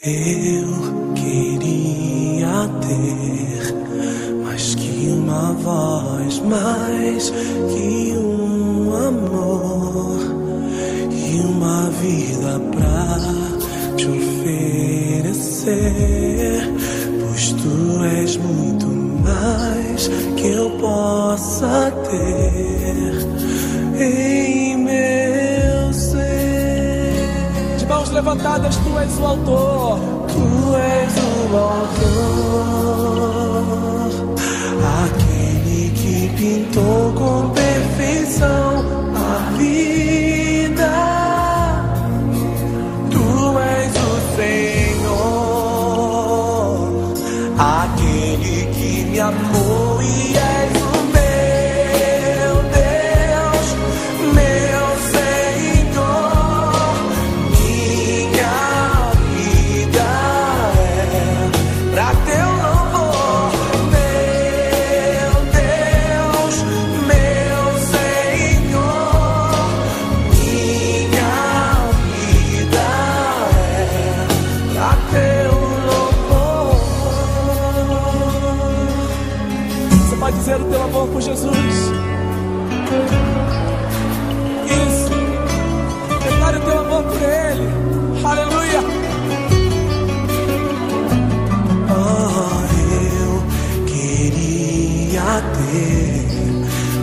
Eu queria ter mais que uma voz, mais que um amor e uma vida pra te oferecer, pois tu és muito mais que eu possa ter em meu ser. De mãos levantadas, tu és o autor. Tu és o autor, aquele que pintou com perfeição a vida. Tu és o Senhor, aquele que me amou e és o meu Deus, meu Senhor. Minha vida é pra teu louvor, meu Deus, meu Senhor. Minha vida é pra teu louvor. Você pode dizer o teu amor por Jesus. Isso. Declare o teu amor por Ele. Aleluia. Oh, eu queria ter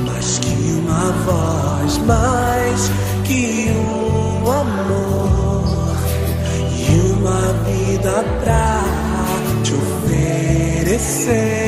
mais que uma voz, mais que um amor e uma vida pra te oferecer.